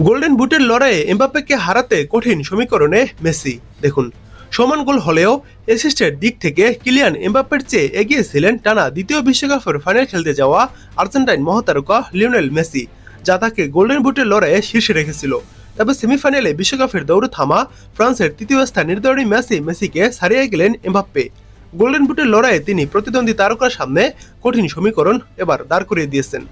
Golden বুটের লড়াইয়ে এমবাপ্পেকে হারাতে কঠিন সমীকরণে মেসি। দেখুন, সমান গোল হলেও অ্যাসিস্টের দিক থেকে কিলিয়ান এমবাপ্পের চেয়ে এগিয়ে ছিলেন টানা দ্বিতীয় বিশ্বকাপের ফাইনাল খেলতে যাওয়া আর্জেন্টাইন মহাতারকা লিওনেল মেসি, যা তাকে গোল্ডেন বুটের লড়াইয়ে শীর্ষে রেখেছিল। তবে সেমিফাইনালে বিশ্বকাপের দৌড়ে থামা ফ্রান্সের তৃতীয় স্থান নির্ধারণী মেসিকে ছাড়িয়ে গেলেন এমবাপ্পে। গোল্ডেন বুটের লড়াইয়ে তিনি প্রতিদ্বন্দ্বী তারকার সামনে কঠিন সমীকরণ এবার দাঁড় করিয়ে দিয়েছেন।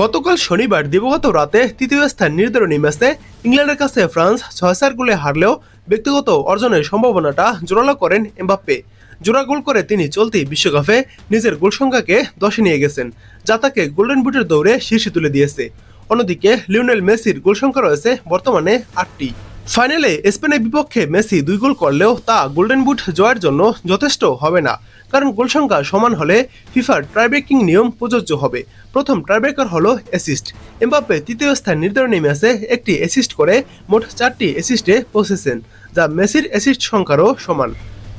গতকাল শনিবার দিবাগত রাতে তৃতীয় স্থান নির্ধারণী ম্যাচে ইংল্যান্ডের কাছে ফ্রান্স 6-4 গোলে হারলেও ব্যক্তিগত অর্জনের সম্ভাবনাটা জোরালো করেন এমবাপ্পে। জোড়া গোল করে তিনি চলতি বিশ্বকাপে নিজের গোল সংখ্যাকে 10-এ নিয়ে গেছেন, যা তাকে গোল্ডেন বুটের দৌড়ে শীর্ষে তুলে দিয়েছে। অন্যদিকে লিওনেল মেসির গোল সংখ্যা রয়েছে বর্তমানে 8টি। ফাইনালে স্পেনের বিপক্ষে মেসি 2 গোল করলেও তা গোল্ডেন বুট জয়ের জন্য যথেষ্ট হবে না, কারণ গোল সংখ্যা সমান হলে ফিফার ট্রাইব্রেকিং নিয়ম প্রযোজ্য হবে। প্রথম ট্রাইব্রেকার হলো অ্যাসিস্ট। এমবাপ্পে তৃতীয় স্থান নির্ধারণী ম্যাচে একটি অ্যাসিস্ট করে মোট 4টি অ্যাসিস্টে পৌঁছেছেন, যা মেসির অ্যাসিস্ট সংখ্যারও সমান।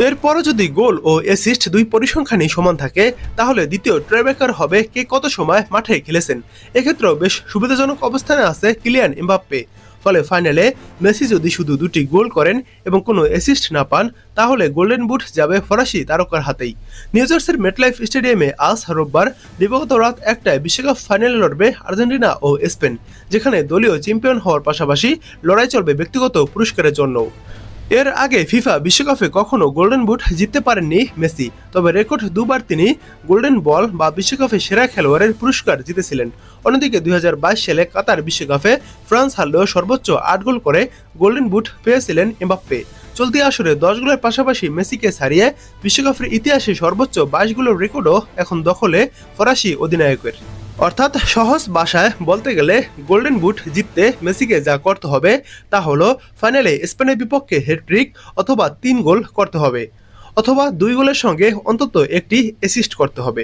এরপরও যদি গোল ও অ্যাসিস্ট দুই পরিসংখ্যানই সমান থাকে, তাহলে দ্বিতীয় ট্রাইব্রেকার হবে কে কত সময় মাঠে খেলেছেন। এক্ষেত্রেও বেশ সুবিধাজনক অবস্থানে আছে কিলিয়ান এমবাপ্পে। ফলে ফাইনালে মেসি যদি শুধু 2টি গোল করেন এবং কোনো অ্যাসিস্ট না পান, তাহলে গোল্ডেন বুট যাবে ফরাসি তারকার হাতেই। নিউ জার্সির মেটলাইফ স্টেডিয়ামে আজ রোববার দিবাগত রাত 1টায় বিশ্বকাপ ফাইনালে লড়বে আর্জেন্টিনা ও স্পেন, যেখানে দলীয় চ্যাম্পিয়ন হওয়ার পাশাপাশি লড়াই চলবে ব্যক্তিগত পুরস্কারের জন্যও। এর আগে ফিফা বিশ্বকাপে কখনো গোল্ডেন বুট জিততে পারেননি মেসি, তবে রেকর্ড 2বার তিনি গোল্ডেন বল বা বিশ্বকাপে সেরা খেলোয়াড়ের পুরস্কার জিতেছিলেন। অন্যদিকে 2022 সালে কাতার বিশ্বকাপে ফ্রান্স হারলেও সর্বোচ্চ 8 গোল করে গোল্ডেন বুট পেয়েছিলেন এমবাপ্পে। চলতি আসরে 10 গোলের পাশাপাশি মেসিকে ছাড়িয়ে বিশ্বকাপের ইতিহাসে সর্বোচ্চ 22 গোলের রেকর্ডও এখন দখলে ফরাসি অধিনায়কের। অর্থাৎ সহজ ভাষায় বলতে গেলে গোল্ডেন বুট জিততে মেসিকে যা করতে হবে তা হলো ফাইনালে স্পেনের বিপক্ষে হ্যাটট্রিক অথবা 3 গোল করতে হবে, অথবা 2 গোলের সঙ্গে অন্তত একটি অ্যাসিস্ট করতে হবে।